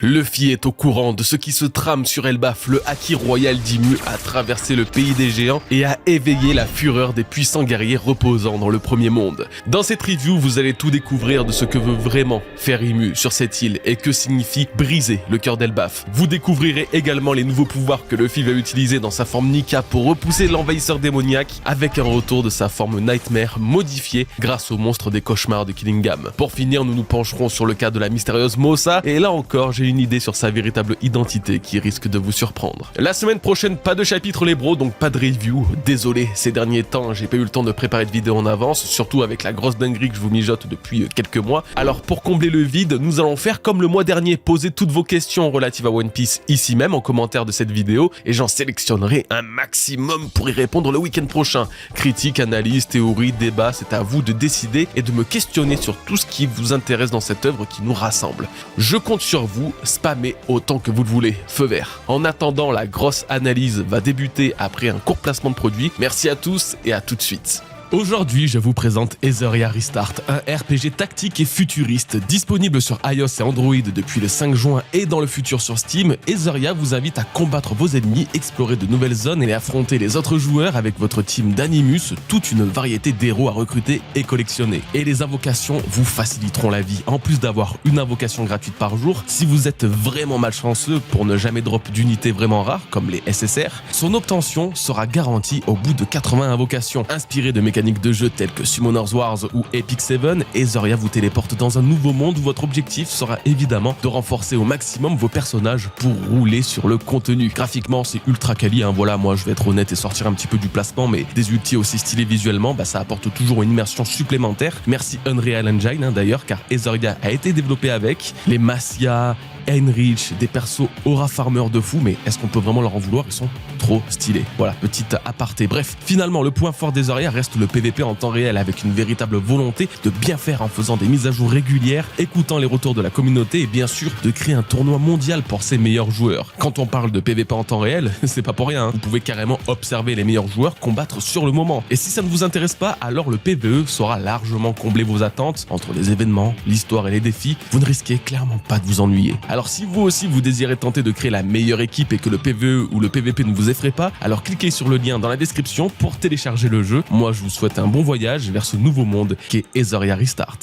Luffy est au courant de ce qui se trame sur Elbaf, le Haki royal d'Imu a traversé le pays des géants et a éveillé la fureur des puissants guerriers reposant dans le premier monde. Dans cette review, vous allez tout découvrir de ce que veut vraiment faire Imu sur cette île et que signifie briser le cœur d'Elbaf. Vous découvrirez également les nouveaux pouvoirs que Luffy va utiliser dans sa forme Nika pour repousser l'envahisseur démoniaque avec un retour de sa forme Nightmare modifiée grâce au monstre des cauchemars de Killingham. Pour finir, nous nous pencherons sur le cas de la mystérieuse Mosa et là encore, j'ai une idée sur sa véritable identité qui risque de vous surprendre. La semaine prochaine, pas de chapitre les bros, donc pas de review. Désolé, ces derniers temps, j'ai pas eu le temps de préparer de vidéo en avance, surtout avec la grosse dinguerie que je vous mijote depuis quelques mois. Alors pour combler le vide, nous allons faire comme le mois dernier, poser toutes vos questions relatives à One Piece ici même en commentaire de cette vidéo et j'en sélectionnerai un maximum pour y répondre le week-end prochain. Critiques, analyses, théories, débats, c'est à vous de décider et de me questionner sur tout ce qui vous intéresse dans cette œuvre qui nous rassemble. Je compte sur vous, spammez autant que vous le voulez, feu vert. En attendant, la grosse analyse va débuter après un court placement de produit. Merci à tous et à tout de suite. Aujourd'hui, je vous présente Etheria Restart, un RPG tactique et futuriste disponible sur iOS et Android depuis le 5 juin et dans le futur sur Steam. Etheria vous invite à combattre vos ennemis, explorer de nouvelles zones et affronter les autres joueurs avec votre team d'Animus, toute une variété d'héros à recruter et collectionner. Et les invocations vous faciliteront la vie, en plus d'avoir une invocation gratuite par jour. Si vous êtes vraiment malchanceux pour ne jamais drop d'unités vraiment rares, comme les SSR, son obtention sera garantie au bout de 80 invocations, inspirées de mécaniques de jeux tels que Summoner's Wars ou Epic 7, Etheria vous téléporte dans un nouveau monde où votre objectif sera évidemment de renforcer au maximum vos personnages pour rouler sur le contenu. Graphiquement, c'est ultra quali, voilà, moi je vais être honnête et sortir un petit peu du placement, mais des ultis aussi stylés visuellement, ça apporte toujours une immersion supplémentaire. Merci Unreal Engine d'ailleurs, car Etheria a été développé avec les Massia, Heinrich, des persos aura farmer de fou, mais est-ce qu'on peut vraiment leur en vouloir? Ils sont trop stylés. Voilà, petite aparté. Bref, finalement, le point fort d'Etheria reste le PVP en temps réel avec une véritable volonté de bien faire en faisant des mises à jour régulières, écoutant les retours de la communauté et bien sûr de créer un tournoi mondial pour ses meilleurs joueurs. Quand on parle de PVP en temps réel, c'est pas pour rien, Vous pouvez carrément observer les meilleurs joueurs combattre sur le moment. Et si ça ne vous intéresse pas, alors le PVE saura largement combler vos attentes entre les événements, l'histoire et les défis. Vous ne risquez clairement pas de vous ennuyer. Alors si vous aussi vous désirez tenter de créer la meilleure équipe et que le PVE ou le PVP ne vous effraie pas, alors cliquez sur le lien dans la description pour télécharger le jeu. Moi je vous souhaite un bon voyage vers ce nouveau monde qu'est Etheria Restart.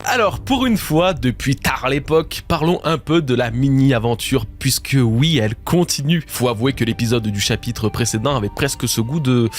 Alors pour une fois, depuis tard l'époque, parlons un peu de la mini-aventure, puisque oui, elle continue. Faut avouer que l'épisode du chapitre précédent avait presque ce goût de...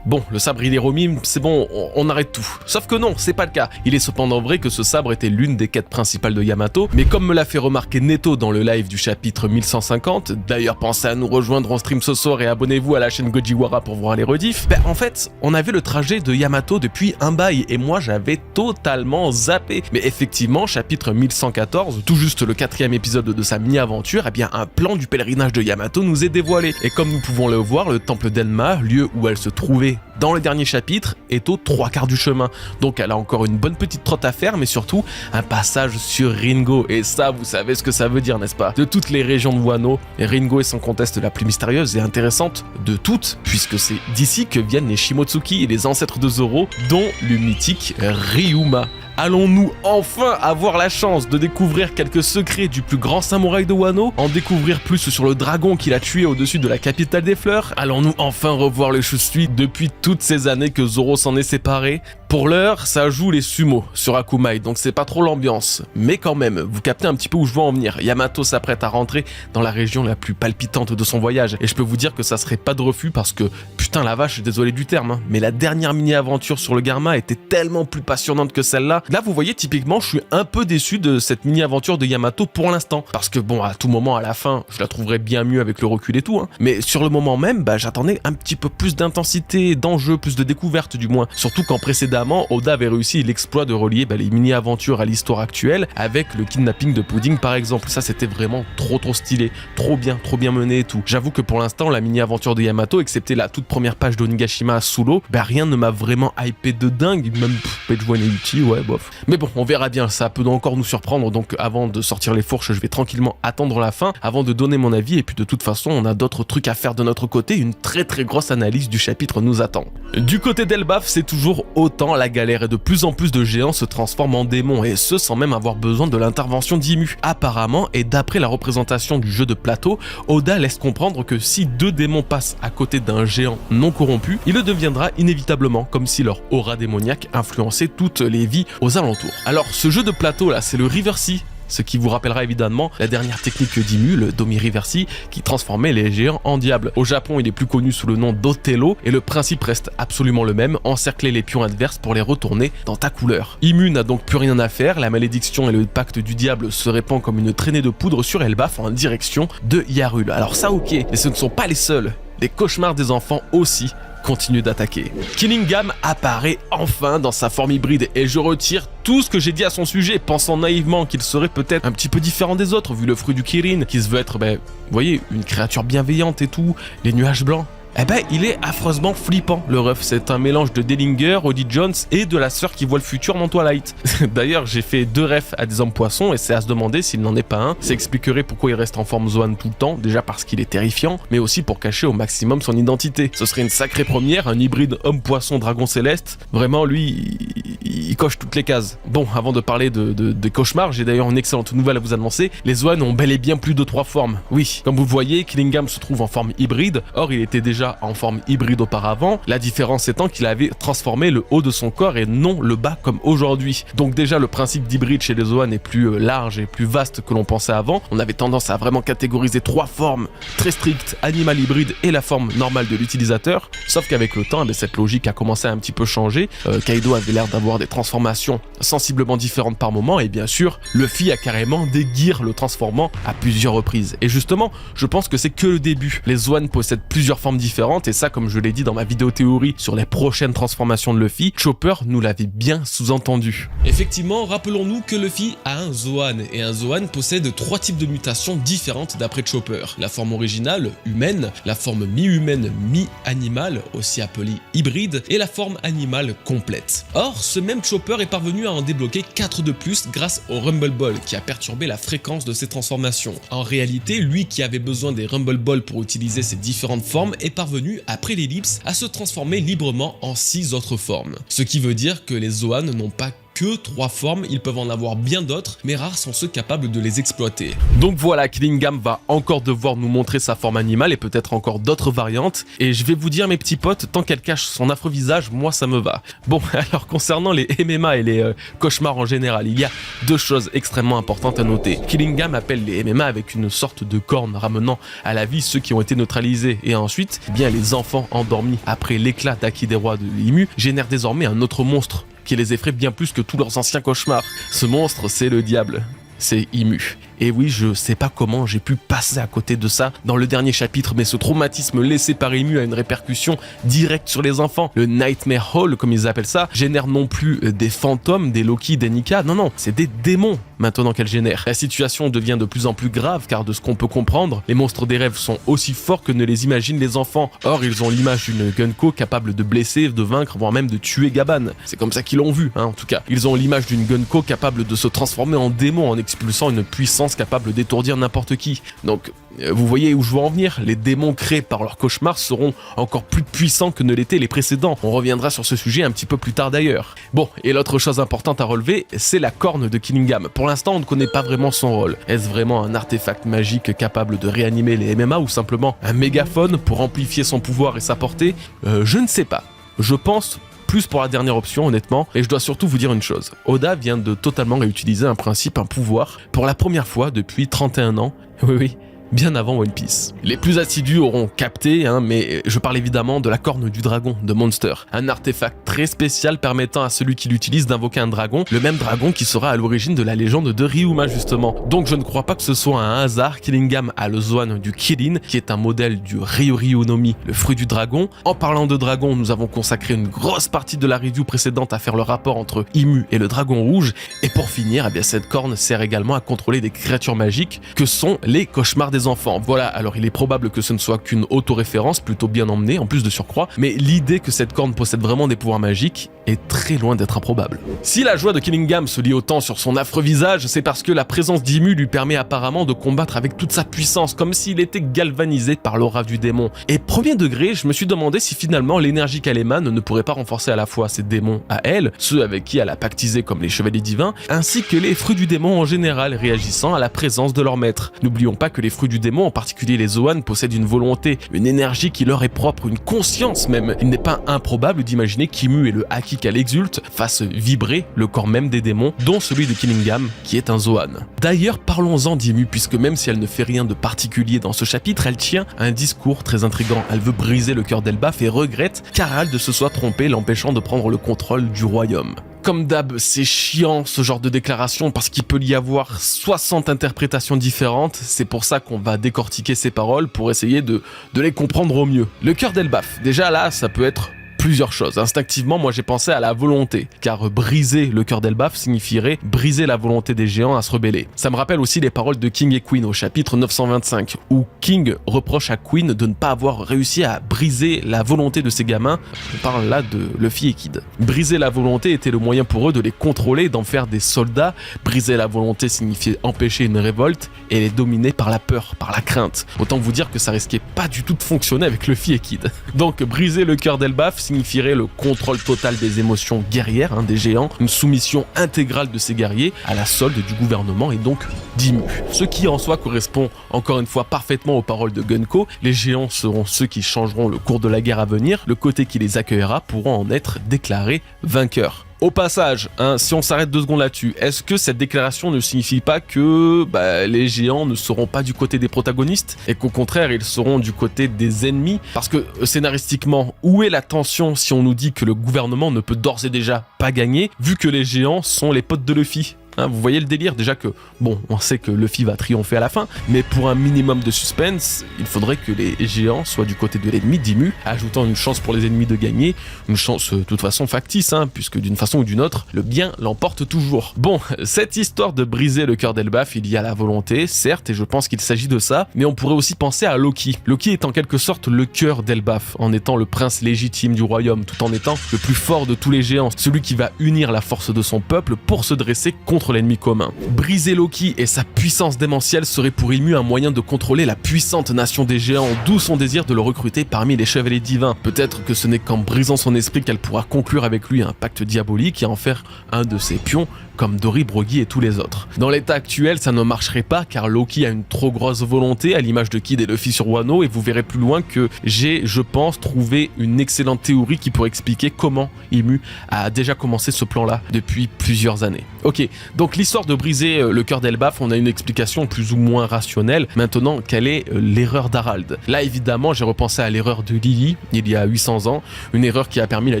Bon, le sabre il est remis, c'est bon, on arrête tout. Sauf que non, c'est pas le cas. Il est cependant vrai que ce sabre était l'une des quêtes principales de Yamato, mais comme me l'a fait remarquer Neto dans le live du chapitre 1150, d'ailleurs pensez à nous rejoindre en stream ce soir et abonnez-vous à la chaîne Gojiwara pour voir les rediffs, en fait, on avait le trajet de Yamato depuis un bail et moi j'avais totalement zappé. Mais effectivement, chapitre 1114, tout juste le 4e épisode de sa mini-aventure, un plan du pèlerinage de Yamato nous est dévoilé. Et comme nous pouvons le voir, le temple d'Enma, lieu où elle se trouvait dans le dernier chapitre, est aux 3/4 du chemin. Donc elle a encore une bonne petite trotte à faire, mais surtout un passage sur Ringo. Et ça, vous savez ce que ça veut dire, n'est-ce pas? De toutes les régions de Wano, Ringo est sans conteste la plus mystérieuse et intéressante de toutes, puisque c'est d'ici que viennent les Shimotsuki et les ancêtres de Zoro, dont le mythique Ryuma. Allons-nous enfin avoir la chance de découvrir quelques secrets du plus grand samouraï de Wano? En découvrir plus sur le dragon qu'il a tué au-dessus de la capitale des fleurs? Allons-nous enfin revoir le Shusui depuis toutes ces années que Zoro s'en est séparé? Pour l'heure, ça joue les sumo sur Akumai, donc c'est pas trop l'ambiance. Mais quand même, vous captez un petit peu où je veux en venir. Yamato s'apprête à rentrer dans la région la plus palpitante de son voyage. Et je peux vous dire que ça serait pas de refus parce que, putain la vache, désolé du terme, mais la dernière mini-aventure sur le Garma était tellement plus passionnante que celle-là. Là, vous voyez, typiquement, je suis un peu déçu de cette mini-aventure de Yamato pour l'instant. Parce que bon, à tout moment, à la fin, je la trouverais bien mieux avec le recul et tout. Mais sur le moment même, j'attendais un petit peu plus d'intensité, d'enjeu, plus de découverte du moins. Surtout quand précédemment, Oda avait réussi l'exploit de relier les mini-aventures à l'histoire actuelle avec le kidnapping de Pudding par exemple. Ça, c'était vraiment trop stylé, trop bien mené et tout. J'avoue que pour l'instant, la mini-aventure de Yamato, excepté la toute première page d'Onigashima à Sulo, rien ne m'a vraiment hypé de dingue. Même Page One et Uchi, ouais, bof. Mais bon, on verra bien, ça peut encore nous surprendre, donc avant de sortir les fourches, je vais tranquillement attendre la fin avant de donner mon avis, et puis de toute façon, on a d'autres trucs à faire de notre côté, une très grosse analyse du chapitre nous attend. Du côté d'Elbaf, c'est toujours autant la galère et de plus en plus de géants se transforment en démons, et ce sans même avoir besoin de l'intervention d'Imu. Apparemment, et d'après la représentation du jeu de plateau, Oda laisse comprendre que si 2 démons passent à côté d'un géant non corrompu, il le deviendra inévitablement, comme si leur aura démoniaque influençait toutes les vies aux alentours. Alors ce jeu de plateau là, c'est le River Sea, ce qui vous rappellera évidemment la dernière technique d'Imu, le Domi Riversi, qui transformait les géants en diables. Au Japon, il est plus connu sous le nom d'Othello, et le principe reste absolument le même, encercler les pions adverses pour les retourner dans ta couleur. Imu n'a donc plus rien à faire, la malédiction et le pacte du diable se répandent comme une traînée de poudre sur Elbaf en direction de Yarul. Alors ça ok, mais ce ne sont pas les seuls, les cauchemars des enfants aussi continue d'attaquer. Killingham apparaît enfin dans sa forme hybride et je retire tout ce que j'ai dit à son sujet, pensant naïvement qu'il serait peut-être un petit peu différent des autres vu le fruit du Kirin, qui se veut être, vous voyez, une créature bienveillante et tout, les nuages blancs. Eh ben, il est affreusement flippant, le ref. C'est un mélange de Dellinger, Odie Jones et de la sœur qui voit le futur dans Twilight. D'ailleurs, j'ai fait 2 refs à des hommes poissons et c'est à se demander s'il n'en est pas un. Ça expliquerait pourquoi il reste en forme Zoan tout le temps, déjà parce qu'il est terrifiant, mais aussi pour cacher au maximum son identité. Ce serait une sacrée première, un hybride homme-poisson dragon céleste. Vraiment, lui, il coche toutes les cases. Bon, avant de parler des cauchemars, j'ai d'ailleurs une excellente nouvelle à vous annoncer. Les Zoan ont bel et bien plus de 3 formes. Oui, comme vous le voyez, Killingham se trouve en forme hybride. Or, il était déjà en forme hybride auparavant, la différence étant qu'il avait transformé le haut de son corps et non le bas comme aujourd'hui. Donc déjà le principe d'hybride chez les Zoan est plus large et plus vaste que l'on pensait avant. On avait tendance à vraiment catégoriser 3 formes très strictes, animal hybride et la forme normale de l'utilisateur, sauf qu'avec le temps, cette logique a commencé à un petit peu changer. Kaido avait l'air d'avoir des transformations sensiblement différentes par moment et bien sûr, Luffy a carrément des gears le transformant à plusieurs reprises. Et justement, je pense que c'est que le début. Les Zoan possèdent plusieurs formes différentes et ça, comme je l'ai dit dans ma vidéo théorie sur les prochaines transformations de Luffy, Chopper nous l'avait bien sous-entendu. Effectivement, rappelons-nous que Luffy a un Zoan et un Zoan possède 3 types de mutations différentes d'après Chopper. La forme originale, humaine, la forme mi-humaine, mi-animale, aussi appelée hybride, et la forme animale complète. Or, ce même Chopper est parvenu à en débloquer 4 de plus grâce au Rumble Ball qui a perturbé la fréquence de ses transformations. En réalité, lui qui avait besoin des Rumble Ball pour utiliser ses différentes formes est parvenu, après l'ellipse, à se transformer librement en 6 autres formes. Ce qui veut dire que les Zoan n'ont pas que 3 formes, ils peuvent en avoir bien d'autres, mais rares sont ceux capables de les exploiter. Donc voilà, Killingham va encore devoir nous montrer sa forme animale et peut-être encore d'autres variantes, et je vais vous dire mes petits potes, tant qu'elle cache son affreux visage, moi ça me va. Bon, alors concernant les MMA et les cauchemars en général, il y a 2 choses extrêmement importantes à noter. Killingham appelle les MMA avec une sorte de corne ramenant à la vie ceux qui ont été neutralisés, et ensuite, bien les enfants endormis après l'éclat d'Aki des rois de Imu génèrent désormais un autre monstre qui les effraie bien plus que tous leurs anciens cauchemars. Ce monstre, c'est le diable. C'est Imu. Et oui, je sais pas comment j'ai pu passer à côté de ça dans le dernier chapitre, mais ce traumatisme laissé par Imu a une répercussion directe sur les enfants. Le Nightmare Hall, comme ils appellent ça, génère non plus des fantômes, des Loki, des Nika, non, c'est des démons maintenant qu'elle génère. La situation devient de plus en plus grave, car de ce qu'on peut comprendre, les monstres des rêves sont aussi forts que ne les imaginent les enfants. Or, ils ont l'image d'une Gunko capable de blesser, de vaincre, voire même de tuer Gaban. C'est comme ça qu'ils l'ont vu, en tout cas. Ils ont l'image d'une Gunko capable de se transformer en démon en expulsant une puissance capable d'étourdir n'importe qui. Donc, vous voyez où je veux en venir, les démons créés par leurs cauchemars seront encore plus puissants que ne l'étaient les précédents. On reviendra sur ce sujet un petit peu plus tard d'ailleurs. Bon, et l'autre chose importante à relever, c'est la corne de Killingham. Pour l'instant, on ne connaît pas vraiment son rôle. Est-ce vraiment un artefact magique capable de réanimer les MMA ou simplement un mégaphone pour amplifier son pouvoir et sa portée? Je ne sais pas. Je pense plus pour la dernière option honnêtement, et je dois surtout vous dire une chose. Oda vient de totalement réutiliser un principe, un pouvoir, pour la première fois depuis 31 ans. Oui, bien avant One Piece. Les plus assidus auront capté, mais je parle évidemment de la corne du dragon de Monster. Un artefact très spécial permettant à celui qui l'utilise d'invoquer un dragon, le même dragon qui sera à l'origine de la légende de Ryuma justement. Donc je ne crois pas que ce soit un hasard. Killingham a le Zoan du Kirin, qui est un modèle du Ryuryu no Mi, le fruit du dragon. En parlant de dragon, nous avons consacré une grosse partie de la review précédente à faire le rapport entre Imu et le dragon rouge. Et pour finir, cette corne sert également à contrôler des créatures magiques que sont les cauchemars des ses enfants. Voilà, alors il est probable que ce ne soit qu'une autoréférence plutôt bien emmenée, en plus de surcroît, mais l'idée que cette corne possède vraiment des pouvoirs magiques est très loin d'être improbable. Si la joie de Killingham se lit autant sur son affreux visage, c'est parce que la présence d'Imu lui permet apparemment de combattre avec toute sa puissance, comme s'il était galvanisé par l'aura du démon. Et premier degré, je me suis demandé si finalement l'énergie qu'elle émane ne pourrait pas renforcer à la fois ses démons à elle, ceux avec qui elle a pactisé comme les chevaliers divins, ainsi que les fruits du démon en général, réagissant à la présence de leur maître. N'oublions pas que les fruits du démon, en particulier les Zoan, possèdent une volonté, une énergie qui leur est propre, une conscience même. Il n'est pas improbable d'imaginer qu'Imu et le Haki qu'elle exulte fassent vibrer le corps même des démons, dont celui de Killingham, qui est un Zoan. D'ailleurs, parlons-en d'Imu, puisque même si elle ne fait rien de particulier dans ce chapitre, elle tient un discours très intrigant. Elle veut briser le cœur d'Elbaf et regrette qu'Harald se soit trompé, l'empêchant de prendre le contrôle du royaume. Comme d'hab, c'est chiant ce genre de déclaration parce qu'il peut y avoir 60 interprétations différentes, c'est pour ça qu'on va décortiquer ces paroles pour essayer de les comprendre au mieux. Le cœur d'Elbaf, déjà là, ça peut être plusieurs choses. Instinctivement, moi j'ai pensé à la volonté, car briser le cœur d'Elbaf signifierait briser la volonté des géants à se rebeller. Ça me rappelle aussi les paroles de King et Queen au chapitre 925, où King reproche à Queen de ne pas avoir réussi à briser la volonté de ses gamins. On parle là de Luffy et Kid. Briser la volonté était le moyen pour eux de les contrôler, d'en faire des soldats. Briser la volonté signifiait empêcher une révolte et les dominer par la peur, par la crainte. Autant vous dire que ça risquait pas du tout de fonctionner avec Luffy et Kid. Donc briser le cœur d'Elbaf signifierait le contrôle total des émotions guerrières des géants, une soumission intégrale de ces guerriers à la solde du gouvernement et donc d'Imu. Ce qui en soi correspond encore une fois parfaitement aux paroles de Gunko, les géants seront ceux qui changeront le cours de la guerre à venir, le côté qui les accueillera pourront en être déclarés vainqueurs. Au passage, si on s'arrête 2 secondes là-dessus, est-ce que cette déclaration ne signifie pas que les géants ne seront pas du côté des protagonistes et qu'au contraire ils seront du côté des ennemis? Parce que scénaristiquement, où est la tension si on nous dit que le gouvernement ne peut d'ores et déjà pas gagner vu que les géants sont les potes de Luffy? Vous voyez le délire, déjà que, bon, on sait que Luffy va triompher à la fin, mais pour un minimum de suspense, il faudrait que les géants soient du côté de l'ennemi d'Imu, ajoutant une chance pour les ennemis de gagner, une chance de toute façon factice, puisque d'une façon ou d'une autre, le bien l'emporte toujours. Bon, cette histoire de briser le cœur d'Elbaf, il y a la volonté, certes, et je pense qu'il s'agit de ça, mais on pourrait aussi penser à Loki. Loki est en quelque sorte le cœur d'Elbaf, en étant le prince légitime du royaume, tout en étant le plus fort de tous les géants, celui qui va unir la force de son peuple pour se dresser contre l'ennemi commun. Briser Loki et sa puissance démentielle serait pour Imu un moyen de contrôler la puissante nation des géants, d'où son désir de le recruter parmi les chevaliers divins. Peut-être que ce n'est qu'en brisant son esprit qu'elle pourra conclure avec lui un pacte diabolique et en faire un de ses pions, comme Dory, Broggy et tous les autres. Dans l'état actuel, ça ne marcherait pas car Loki a une trop grosse volonté à l'image de Kid et Luffy sur Wano, et vous verrez plus loin que j'ai, je pense, trouvé une excellente théorie qui pourrait expliquer comment Imu a déjà commencé ce plan-là depuis plusieurs années. Ok, donc l'histoire de briser le cœur d'Elbaf, on a une explication plus ou moins rationnelle. Maintenant, quelle est l'erreur d'Harald? Là, évidemment, j'ai repensé à l'erreur de Lily, il y a 800 ans, une erreur qui a permis la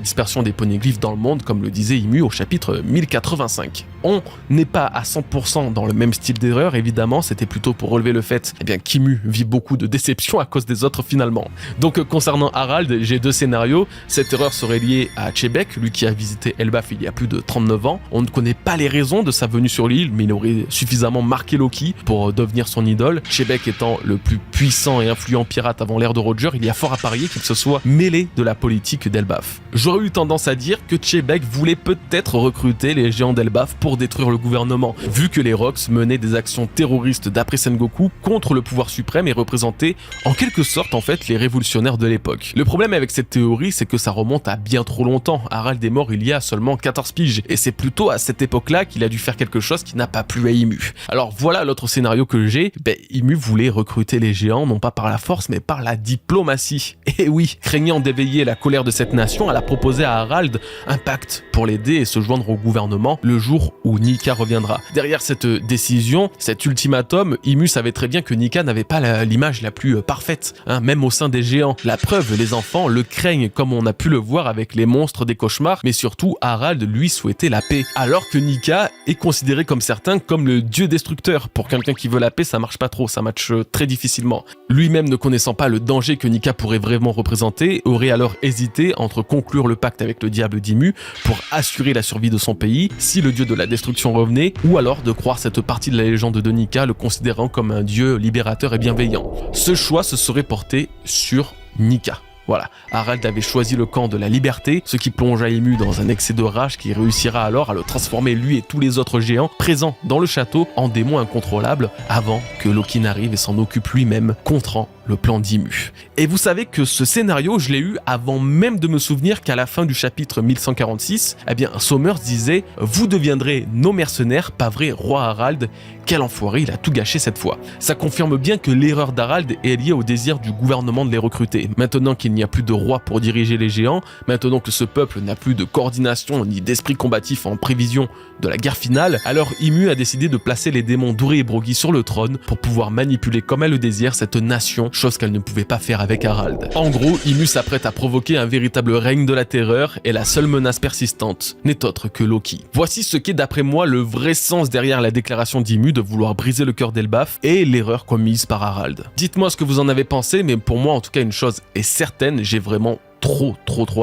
dispersion des poneglyphes dans le monde, comme le disait Imu au chapitre 1085. On n'est pas à 100% dans le même style d'erreur, évidemment, c'était plutôt pour relever le fait qu'Imu vit beaucoup de déceptions à cause des autres finalement. Donc concernant Harald, j'ai 2 scénarios. Cette erreur serait liée à Chebek, lui qui a visité Elbaf il y a plus de 39 ans. On ne connaît pas les raisons de sa venue sur l'île, mais il aurait suffisamment marqué Loki pour devenir son idole. Chebek étant le plus puissant et influent pirate avant l'ère de Roger, il y a fort à parier qu'il se soit mêlé de la politique d'Elbaf. J'aurais eu tendance à dire que Chebek voulait peut-être recruter les géants d'Elbaf pour détruire le gouvernement, vu que les Rocks menaient des actions terroristes d'après Sengoku contre le pouvoir suprême et représentaient en quelque sorte en fait les révolutionnaires de l'époque. Le problème avec cette théorie, c'est que ça remonte à bien trop longtemps. Harald est mort il y a seulement 14 piges, et c'est plutôt à cette époque-là qu'il a dû faire quelque chose qui n'a pas plu à Imu. Alors voilà l'autre scénario que j'ai, Imu voulait recruter les géants non pas par la force mais par la diplomatie. Et oui, craignant d'éveiller la colère de cette nation, elle a proposé à Harald un pacte pour l'aider et se joindre au gouvernement le jour où Nika reviendra. Derrière cette décision, cet ultimatum, Imu savait très bien que Nika n'avait pas l'image la plus parfaite, même au sein des géants. La preuve, les enfants le craignent comme on a pu le voir avec les monstres des cauchemars, mais surtout Harald lui souhaitait la paix. Alors que Nika est considéré comme certains comme le dieu destructeur. Pour quelqu'un qui veut la paix, ça marche pas trop, ça matche très difficilement. Lui-même ne connaissant pas le danger que Nika pourrait vraiment représenter, aurait alors hésité entre conclure le pacte avec le diable d'Imu pour assurer la survie de son pays, si le dieu de de la destruction revenait, ou alors de croire cette partie de la légende de Nika, le considérant comme un dieu libérateur et bienveillant. Ce choix se serait porté sur Nika. Voilà, Harald avait choisi le camp de la liberté, ce qui plongea Ymue dans un excès de rage qui réussira alors à le transformer lui et tous les autres géants présents dans le château en démons incontrôlables avant que Loki n'arrive et s'en occupe lui-même, contrant le plan d'Ymue. Et vous savez que ce scénario, je l'ai eu avant même de me souvenir qu'à la fin du chapitre 1146, eh bien, Sommers disait « Vous deviendrez nos mercenaires, pas vrai, roi Harald ?» Quel enfoiré, il a tout gâché cette fois. Ça confirme bien que l'erreur d'Harald est liée au désir du gouvernement de les recruter. Maintenant qu'il n'y a plus de roi pour diriger les géants, maintenant que ce peuple n'a plus de coordination ni d'esprit combatif en prévision de la guerre finale, alors Ymue a décidé de placer les démons Douré et Broggy sur le trône pour pouvoir manipuler comme elle le désire cette nation, chose qu'elle ne pouvait pas faire avec Harald. En gros, Ymue s'apprête à provoquer un véritable règne de la terreur et la seule menace persistante n'est autre que Loki. Voici ce qu'est d'après moi le vrai sens derrière la déclaration d'Ymue de vouloir briser le cœur d'Elbaf et l'erreur commise par Harald. Dites-moi ce que vous en avez pensé, mais pour moi en tout cas une chose est certaine, j'ai vraiment trop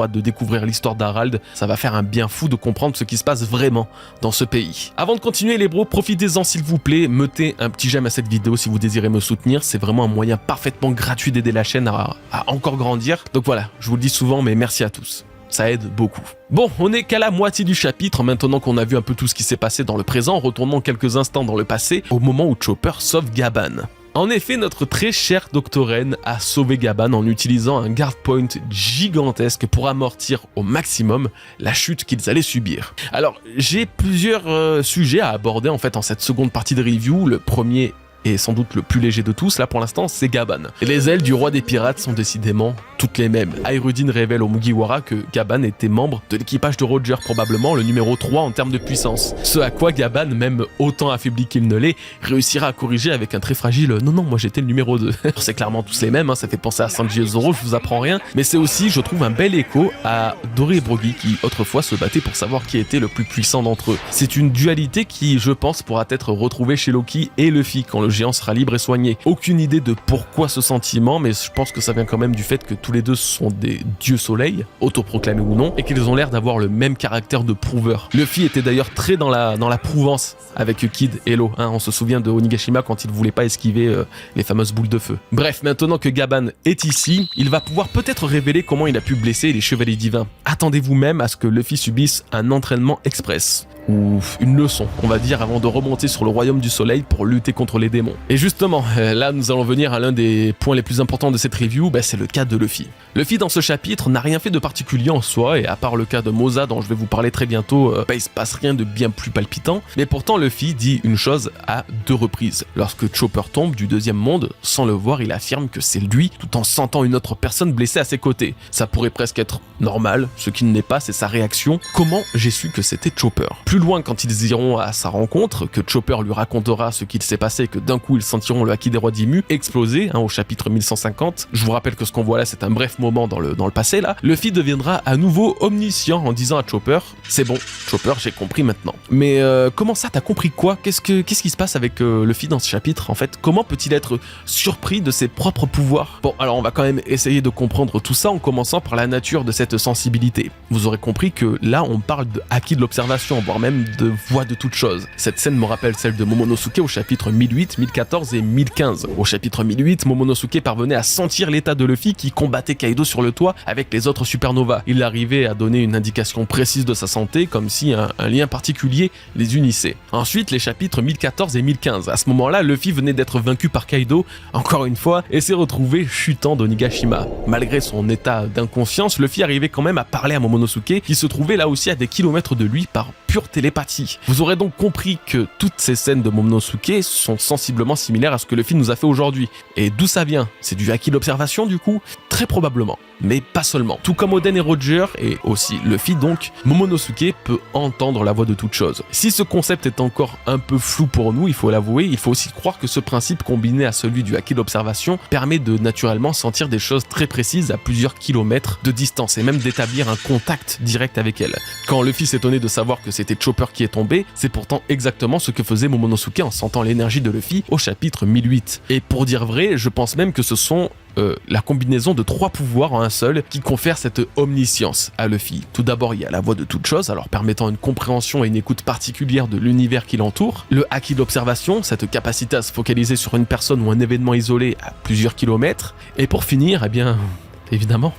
hâte de découvrir l'histoire d'Harald. Ça va faire un bien fou de comprendre ce qui se passe vraiment dans ce pays. Avant de continuer les bros, profitez-en s'il vous plaît, mettez un petit j'aime à cette vidéo si vous désirez me soutenir, c'est vraiment un moyen parfaitement gratuit d'aider la chaîne à encore grandir. Donc voilà, je vous le dis souvent, mais merci à tous. Ça aide beaucoup. Bon, on n'est qu'à la moitié du chapitre, maintenant qu'on a vu un peu tout ce qui s'est passé dans le présent, retournons quelques instants dans le passé, au moment où Chopper sauve Gaban. En effet, notre très cher Doctorène a sauvé Gaban en utilisant un guard point gigantesque pour amortir au maximum la chute qu'ils allaient subir. Alors, j'ai plusieurs sujets à aborder en fait en cette seconde partie de review. Le premier et sans doute le plus léger de tous, là pour l'instant, c'est Gaban. Et les ailes du roi des pirates sont décidément toutes les mêmes. Aerudine révèle au Mugiwara que Gaban était membre de l'équipage de Roger, probablement le numéro 3 en termes de puissance. Ce à quoi Gaban, même autant affaibli qu'il ne l'est, réussira à corriger avec un très fragile « Non, moi j'étais le numéro 2 ». C'est clairement tous les mêmes, hein, ça fait penser à Sanji et Zoro, je vous apprends rien, mais c'est aussi, je trouve, un bel écho à Doré et Broggy qui, autrefois, se battaient pour savoir qui était le plus puissant d'entre eux. C'est une dualité qui, je pense, pourra être retrouvée chez Loki et Luffy quand le géant sera libre et soigné. Aucune idée de pourquoi ce sentiment, mais je pense que ça vient quand même du fait que tous les deux sont des dieux soleil, autoproclamés ou non, et qu'ils ont l'air d'avoir le même caractère de prouveur. Luffy était d'ailleurs très dans la prouvance avec Kid et Law, hein, on se souvient de Onigashima quand il voulait pas esquiver les fameuses boules de feu. Bref, maintenant que Gaban est ici, il va pouvoir peut-être révéler comment il a pu blesser les chevaliers divins. Attendez-vous même à ce que Luffy subisse un entraînement express, ou une leçon, on va dire, avant de remonter sur le royaume du soleil pour lutter contre les démons. Et justement, là nous allons venir à l'un des points les plus importants de cette review, c'est le cas de Luffy. Luffy dans ce chapitre n'a rien fait de particulier en soi, et à part le cas de Moza dont je vais vous parler très bientôt, il se passe rien de bien plus palpitant, mais pourtant Luffy dit une chose à 2 reprises. Lorsque Chopper tombe du deuxième monde, sans le voir, il affirme que c'est lui, tout en sentant une autre personne blessée à ses côtés. Ça pourrait presque être normal, ce qui ne l'est pas, c'est sa réaction. Comment j'ai su que c'était Chopper? Plus loin, quand ils iront à sa rencontre, que Chopper lui racontera ce qu'il s'est passé et que d'un coup ils sentiront le Haki des rois d'Ymue exploser, au chapitre 1150. Je vous rappelle que ce qu'on voit là, c'est un bref moment dans le passé là. Luffy deviendra à nouveau omniscient en disant à Chopper « C'est bon, Chopper, j'ai compris maintenant. » Mais comment ça, t'as compris quoi? Qu'est-ce qui se passe avec Luffy dans ce chapitre en fait? Comment peut-il être surpris de ses propres pouvoirs? Bon, alors on va quand même essayer de comprendre tout ça en commençant par la nature de cette sensibilité. Vous aurez compris que là, on parle de Haki de l'observation, voire même de voix de toute chose. Cette scène me rappelle celle de Momonosuke au chapitre 1008, 1014 et 1015. Au chapitre 1008, Momonosuke parvenait à sentir l'état de Luffy qui combattait Kaido sur le toit avec les autres supernovas. Il arrivait à donner une indication précise de sa santé, comme si un lien particulier les unissait. Ensuite, les chapitres 1014 et 1015. À ce moment-là, Luffy venait d'être vaincu par Kaido, encore une fois, et s'est retrouvé chutant d'Onigashima. Malgré son état d'inconscience, Luffy arrivait quand même à parler à Momonosuke, qui se trouvait là aussi à des kilomètres de lui par pure télépathie. Vous aurez donc compris que toutes ces scènes de Momonosuke sont sensiblement similaires à ce que Luffy nous a fait aujourd'hui. Et d'où ça vient? C'est du Haki d'observation du coup? Très probablement, mais pas seulement. Tout comme Oden et Roger, et aussi Luffy donc, Momonosuke peut entendre la voix de toute chose. Si ce concept est encore un peu flou pour nous, il faut l'avouer, il faut aussi croire que ce principe combiné à celui du Haki d'observation permet de naturellement sentir des choses très précises à plusieurs kilomètres de distance et même d'établir un contact direct avec elle. Quand Luffy s'étonnait de savoir que c'était Chopper qui est tombé, c'est pourtant exactement ce que faisait Momonosuke en sentant l'énergie de Luffy au chapitre 1008. Et pour dire vrai, je pense même que ce sont la combinaison de 3 pouvoirs en un seul qui confère cette omniscience à Luffy. Tout d'abord, il y a la voix de toute chose, alors permettant une compréhension et une écoute particulière de l'univers qui l'entoure. Le haki de l'observation, cette capacité à se focaliser sur une personne ou un événement isolé à plusieurs kilomètres. Et pour finir, eh bien, évidemment,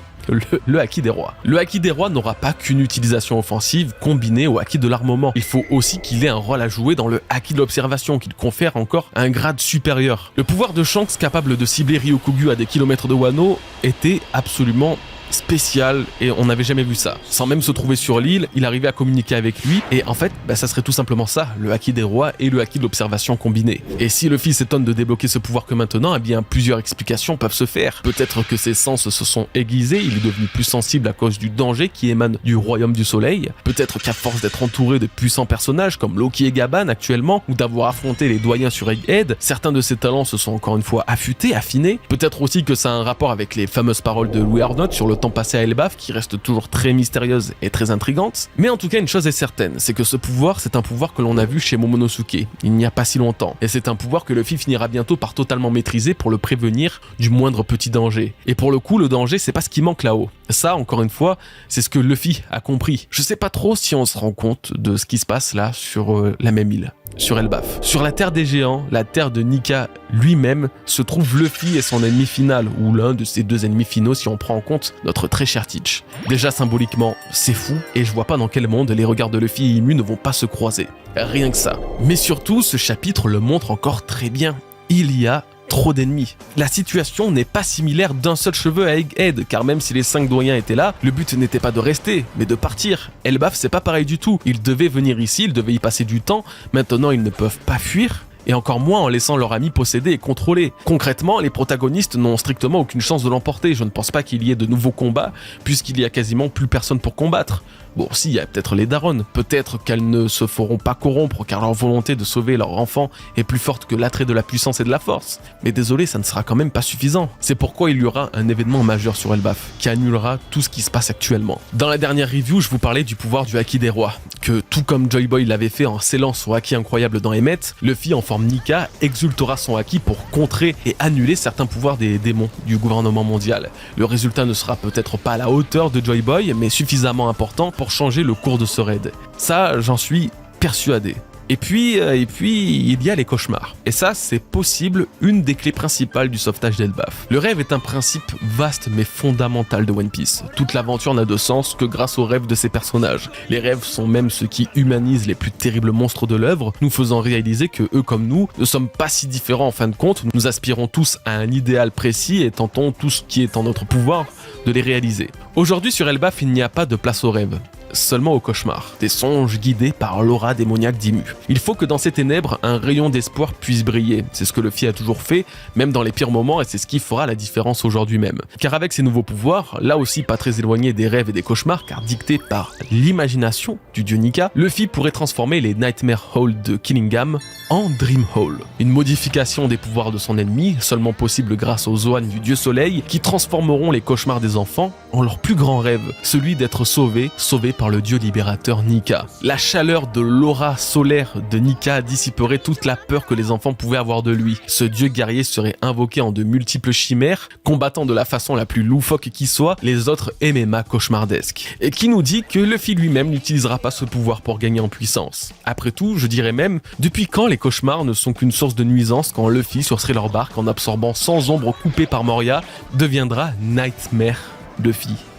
le haki des rois. Le haki des rois n'aura pas qu'une utilisation offensive combinée au haki de l'armement. Il faut aussi qu'il ait un rôle à jouer dans le haki de l'observation, qu'il confère encore un grade supérieur. Le pouvoir de Shanks capable de cibler Ryokugyu à des kilomètres de Wano était absolument spécial et on n'avait jamais vu ça. Sans même se trouver sur l'île, il arrivait à communiquer avec lui et en fait, ça serait tout simplement ça, le haki des rois et le haki de l'observation combiné. Et si Luffy s'étonne de débloquer ce pouvoir que maintenant, eh bien plusieurs explications peuvent se faire. Peut-être que ses sens se sont aiguisés, il est devenu plus sensible à cause du danger qui émane du royaume du soleil. Peut-être qu'à force d'être entouré de puissants personnages comme Loki et Gaban actuellement, ou d'avoir affronté les doyens sur Egghead, certains de ses talents se sont encore une fois affûtés, affinés. Peut-être aussi que ça a un rapport avec les fameuses paroles de Louis Arnott sur le temps passé à Elbaf qui reste toujours très mystérieuse et très intrigante. Mais en tout cas, une chose est certaine, c'est que ce pouvoir, c'est un pouvoir que l'on a vu chez Momonosuke, il n'y a pas si longtemps. Et c'est un pouvoir que Luffy finira bientôt par totalement maîtriser pour le prévenir du moindre petit danger. Et pour le coup, le danger, c'est pas ce qui manque là-haut. Ça, encore une fois, c'est ce que Luffy a compris. Je sais pas trop si on se rend compte de ce qui se passe là sur la même île. Sur Elbaf. Sur la terre des géants, la terre de Nika lui-même, se trouve Luffy et son ennemi final, ou l'un de ses 2 ennemis finaux si on prend en compte notre très cher Teach. Déjà symboliquement, c'est fou, et je vois pas dans quel monde les regards de Luffy et Imu ne vont pas se croiser. Rien que ça. Mais surtout, ce chapitre le montre encore très bien. Il y a trop d'ennemis. La situation n'est pas similaire d'un seul cheveu à Egghead, car même si les 5 doyens étaient là, le but n'était pas de rester, mais de partir. Elbaf, c'est pas pareil du tout. Ils devaient venir ici, ils devaient y passer du temps. Maintenant, ils ne peuvent pas fuir. Et encore moins en laissant leur ami posséder et contrôler. Concrètement, les protagonistes n'ont strictement aucune chance de l'emporter. Je ne pense pas qu'il y ait de nouveaux combats, puisqu'il y a quasiment plus personne pour combattre. Bon, si, il y a peut-être les daronnes. Peut-être qu'elles ne se feront pas corrompre, car leur volonté de sauver leur enfant est plus forte que l'attrait de la puissance et de la force. Mais désolé, ça ne sera quand même pas suffisant. C'est pourquoi il y aura un événement majeur sur Elbaf, qui annulera tout ce qui se passe actuellement. Dans la dernière review, je vous parlais du pouvoir du haki des rois, que tout comme Joy Boy l'avait fait en scellant son haki incroyable dans Emmet, Luffy en forme Nika exultera son haki pour contrer et annuler certains pouvoirs des démons du gouvernement mondial. Le résultat ne sera peut-être pas à la hauteur de Joy Boy, mais suffisamment important pour changer le cours de ce raid. Ça, j'en suis persuadé. Et puis, il y a les cauchemars. Et ça, c'est possible une des clés principales du sauvetage d'Elbaf. Le rêve est un principe vaste mais fondamental de One Piece. Toute l'aventure n'a de sens que grâce aux rêves de ses personnages. Les rêves sont même ce qui humanise les plus terribles monstres de l'œuvre, nous faisant réaliser que eux comme nous ne sommes pas si différents en fin de compte. Nous aspirons tous à un idéal précis et tentons tout ce qui est en notre pouvoir de les réaliser. Aujourd'hui sur Elbaf, il n'y a pas de place aux rêves. Seulement aux cauchemars, des songes guidés par l'aura démoniaque d'Imu. Il faut que dans ces ténèbres, un rayon d'espoir puisse briller. C'est ce que Luffy a toujours fait, même dans les pires moments, et c'est ce qui fera la différence aujourd'hui même. Car avec ses nouveaux pouvoirs, là aussi pas très éloignés des rêves et des cauchemars, car dictés par l'imagination du dieu Nika, Luffy pourrait transformer les Nightmare Hall de Killingham en Dream Hall. Une modification des pouvoirs de son ennemi, seulement possible grâce aux Zoan du dieu soleil, qui transformeront les cauchemars des enfants en leur plus grand rêve, celui d'être sauvés par le dieu libérateur Nika. La chaleur de l'aura solaire de Nika dissiperait toute la peur que les enfants pouvaient avoir de lui. Ce dieu guerrier serait invoqué en de multiples chimères, combattant de la façon la plus loufoque qui soit les autres MMA cauchemardesques. Et qui nous dit que Luffy lui-même n'utilisera pas ce pouvoir pour gagner en puissance. Après tout, je dirais même, depuis quand les cauchemars ne sont qu'une source de nuisance quand Luffy, sur Thriller Bark, en absorbant sans ombre coupée par Moria, deviendra Nightmare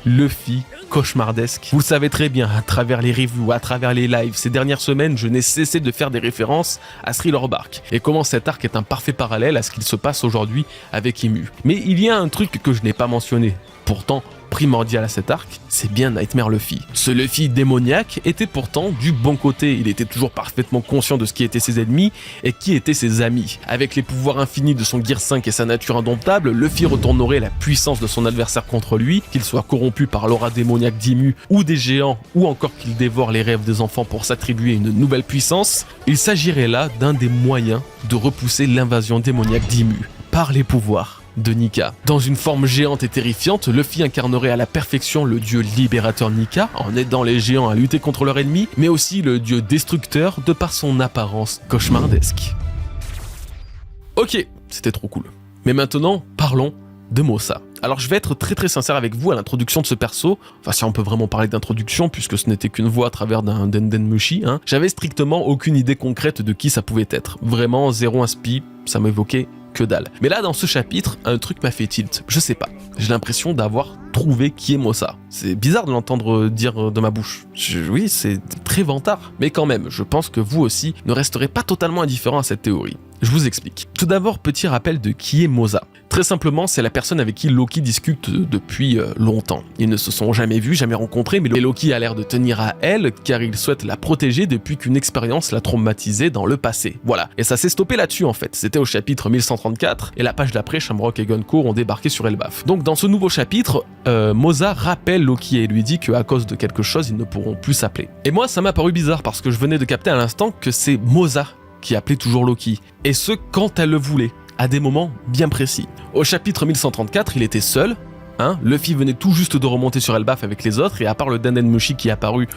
Luffy cauchemardesque. Vous le savez très bien, à travers les reviews, à travers les lives, ces dernières semaines, je n'ai cessé de faire des références à Thriller Bark, et comment cet arc est un parfait parallèle à ce qu'il se passe aujourd'hui avec Imu. Mais il y a un truc que je n'ai pas mentionné, pourtant primordial à cet arc, c'est bien Nightmare Luffy. Ce Luffy démoniaque était pourtant du bon côté, il était toujours parfaitement conscient de ce qui étaient ses ennemis et qui étaient ses amis. Avec les pouvoirs infinis de son Gear 5 et sa nature indomptable, Luffy retournerait la puissance de son adversaire contre lui, qu'il soit corrompu par l'aura démoniaque d'Imu ou des géants, ou encore qu'il dévore les rêves des enfants pour s'attribuer une nouvelle puissance. Il s'agirait là d'un des moyens de repousser l'invasion démoniaque d'Imu par les pouvoirs de Nika. Dans une forme géante et terrifiante, Luffy incarnerait à la perfection le dieu libérateur Nika, en aidant les géants à lutter contre leurs ennemis, mais aussi le dieu destructeur de par son apparence cauchemardesque. Ok, c'était trop cool. Mais maintenant, parlons de Mossa. Alors je vais être très sincère avec vous à l'introduction de ce perso, enfin si on peut vraiment parler d'introduction puisque ce n'était qu'une voix à travers d'un Denden Mushi, j'avais strictement aucune idée concrète de qui ça pouvait être. Vraiment zéro inspi, ça m'évoquait que dalle. Mais là dans ce chapitre, un truc m'a fait tilt, je sais pas, j'ai l'impression d'avoir trouvé qui est Mossa. C'est bizarre de l'entendre dire de ma bouche. Oui, c'est très vantard, mais quand même, je pense que vous aussi ne resterez pas totalement indifférent à cette théorie. Je vous explique. Tout d'abord, petit rappel de qui est Mossa. Très simplement, c'est la personne avec qui Loki discute depuis longtemps. Ils ne se sont jamais vus, jamais rencontrés, mais Loki a l'air de tenir à elle car il souhaite la protéger depuis qu'une expérience l'a traumatisée dans le passé. Voilà. Et ça s'est stoppé là-dessus en fait. C'était au chapitre 1134 et la page d'après, Shamrock et Gunko ont débarqué sur Elbaf. Donc dans ce nouveau chapitre, Mossa rappelle Loki et lui dit qu'à cause de quelque chose, ils ne pourront plus s'appeler. Et moi, ça m'a paru bizarre parce que je venais de capter à l'instant que c'est Mossa qui appelait toujours Loki. Et ce, quand elle le voulait. À des moments bien précis. Au chapitre 1134, il était seul, Luffy venait tout juste de remonter sur Elbaf avec les autres et à part le Denden Mushi qui est apparu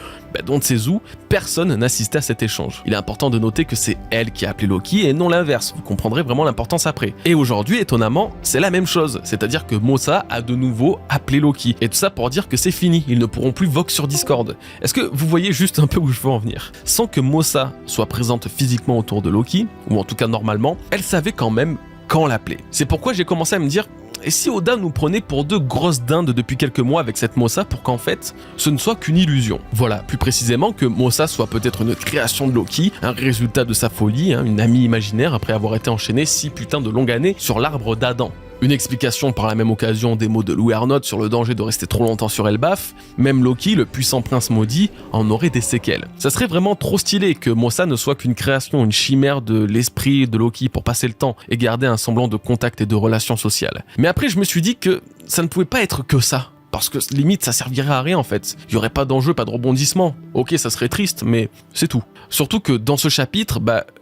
d'on ne sait où, personne n'assistait à cet échange. Il est important de noter que c'est elle qui a appelé Loki et non l'inverse, vous comprendrez vraiment l'importance après. Et aujourd'hui, étonnamment, c'est la même chose, c'est-à-dire que Mossa a de nouveau appelé Loki. Et tout ça pour dire que c'est fini, ils ne pourront plus vox sur Discord. Est-ce que vous voyez juste un peu où je veux en venir? Sans que Mossa soit présente physiquement autour de Loki, ou en tout cas normalement, elle savait quand même quand l'appeler. C'est pourquoi j'ai commencé à me dire, et si Oda nous prenait pour deux grosses dindes depuis quelques mois avec cette Mossa pour qu'en fait, ce ne soit qu'une illusion. Voilà, plus précisément que Mossa soit peut-être une création de Loki, un résultat de sa folie, une amie imaginaire après avoir été enchaîné 6 putains de longues années sur l'arbre d'Adam. Une explication par la même occasion des mots de Louis Arnott sur le danger de rester trop longtemps sur Elbaf, même Loki, le puissant prince maudit, en aurait des séquelles. Ça serait vraiment trop stylé que Mossa ne soit qu'une création, une chimère de l'esprit de Loki pour passer le temps et garder un semblant de contact et de relations sociales. Mais après je me suis dit que ça ne pouvait pas être que ça. Parce que limite ça servirait à rien en fait. Il y aurait pas d'enjeu, pas de rebondissement. Ok, ça serait triste, mais c'est tout. Surtout que dans ce chapitre,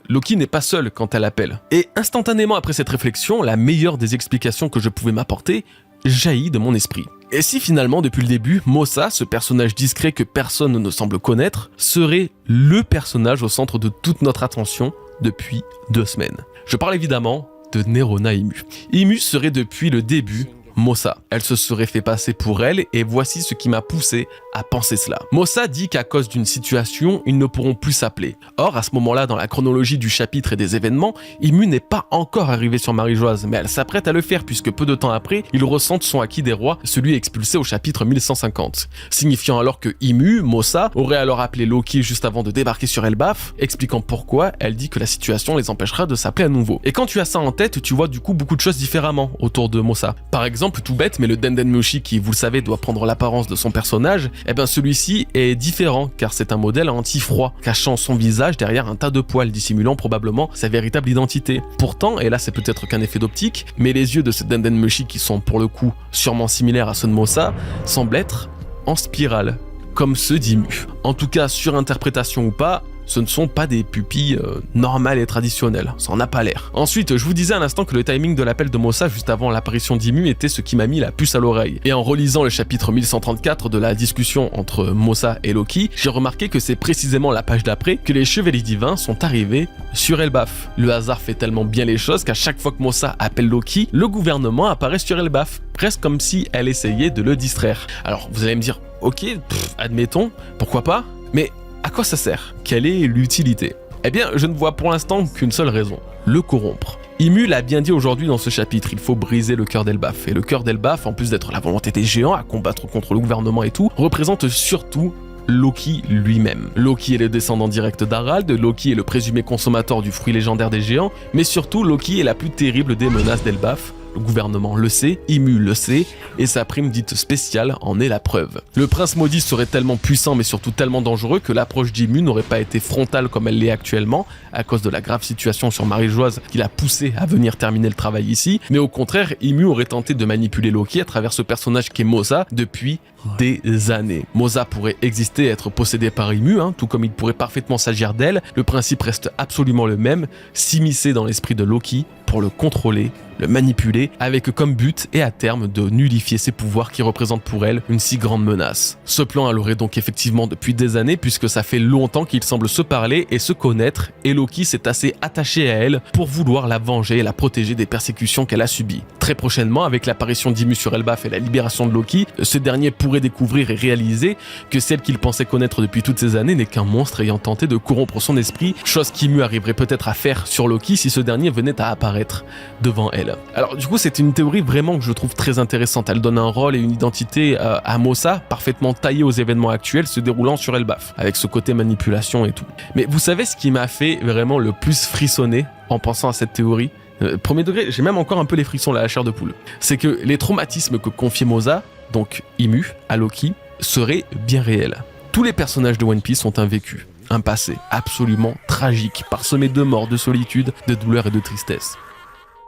Loki n'est pas seul quand elle appelle. Et instantanément après cette réflexion, la meilleure des explications que je pouvais m'apporter jaillit de mon esprit. Et si finalement, depuis le début, Mossa, ce personnage discret que personne ne semble connaître, serait le personnage au centre de toute notre attention depuis 2 semaines. Je parle évidemment de Nerona Imu. Imu serait depuis le début Mossa. Elle se serait fait passer pour elle et voici ce qui m'a poussé à penser cela. Mossa dit qu'à cause d'une situation, ils ne pourront plus s'appeler. Or, à ce moment-là, dans la chronologie du chapitre et des événements, Imu n'est pas encore arrivée sur Marie-Joise, mais elle s'apprête à le faire puisque peu de temps après, ils ressentent son acquis des rois, celui expulsé au chapitre 1150. Signifiant alors que Imu, Mossa, aurait alors appelé Loki juste avant de débarquer sur Elbaf, expliquant pourquoi elle dit que la situation les empêchera de s'appeler à nouveau. Et quand tu as ça en tête, tu vois du coup beaucoup de choses différemment autour de Mossa. Par exemple, tout bête, mais le Denden Mushi qui, vous le savez, doit prendre l'apparence de son personnage, celui-ci est différent car c'est un modèle anti-froid, cachant son visage derrière un tas de poils, dissimulant probablement sa véritable identité. Pourtant, et là c'est peut-être qu'un effet d'optique, mais les yeux de ce Denden Mushi qui sont pour le coup sûrement similaires à ceux de Mossa, semblent être en spirale, comme ceux d'Imu. En tout cas, surinterprétation ou pas, ce ne sont pas des pupilles normales et traditionnelles, ça en a pas l'air. Ensuite, je vous disais à l'instant que le timing de l'appel de Mossa juste avant l'apparition d'Imu était ce qui m'a mis la puce à l'oreille. Et en relisant le chapitre 1134 de la discussion entre Mossa et Loki, j'ai remarqué que c'est précisément la page d'après que les chevaliers divins sont arrivés sur Elbaf. Le hasard fait tellement bien les choses qu'à chaque fois que Mossa appelle Loki, le gouvernement apparaît sur Elbaf, presque comme si elle essayait de le distraire. Alors vous allez me dire, ok, admettons, pourquoi pas, mais à quoi ça sert? Quelle est l'utilité? Eh bien, je ne vois pour l'instant qu'une seule raison, le corrompre. Imu l'a bien dit aujourd'hui dans ce chapitre, il faut briser le cœur d'Elbaf. Et le cœur d'Elbaf, en plus d'être la volonté des géants à combattre contre le gouvernement et tout, représente surtout Loki lui-même. Loki est le descendant direct d'Harald, Loki est le présumé consommateur du fruit légendaire des géants, mais surtout Loki est la plus terrible des menaces d'Elbaf. Le gouvernement le sait, Imu le sait, et sa prime dite spéciale en est la preuve. Le prince maudit serait tellement puissant mais surtout tellement dangereux que l'approche d'Imu n'aurait pas été frontale comme elle l'est actuellement, à cause de la grave situation sur Marie-Joise qui l'a poussé à venir terminer le travail ici, mais au contraire, Imu aurait tenté de manipuler Loki à travers ce personnage qu'est Mossa depuis des années. Mossa pourrait exister et être possédé par Imu, tout comme il pourrait parfaitement s'agir d'elle, le principe reste absolument le même, s'immiscer dans l'esprit de Loki pour le contrôler, le manipuler l'humanité, avec comme but et à terme de nullifier ses pouvoirs qui représentent pour elle une si grande menace. Ce plan elle aurait donc effectivement depuis des années, puisque ça fait longtemps qu'ils semblent se parler et se connaître, et Loki s'est assez attaché à elle pour vouloir la venger et la protéger des persécutions qu'elle a subies. Très prochainement, avec l'apparition d'Ymue sur Elbaf et la libération de Loki, ce dernier pourrait découvrir et réaliser que celle qu'il pensait connaître depuis toutes ces années n'est qu'un monstre ayant tenté de corrompre son esprit, chose qu'Ymue arriverait peut-être à faire sur Loki si ce dernier venait à apparaître devant elle. Alors du coup, c'est une théorie vraiment que je trouve très intéressante. Elle donne un rôle et une identité à Mossa parfaitement taillée aux événements actuels se déroulant sur Elbaf, avec ce côté manipulation et tout. Mais vous savez ce qui m'a fait vraiment le plus frissonner en pensant à cette théorie ? Premier degré, j'ai même encore un peu les frissons là, la chair de poule. C'est que les traumatismes que confie Mossa, donc Ymue, à Loki, seraient bien réels. Tous les personnages de One Piece ont un vécu, un passé absolument tragique, parsemé de mort, de solitude, de douleur et de tristesse.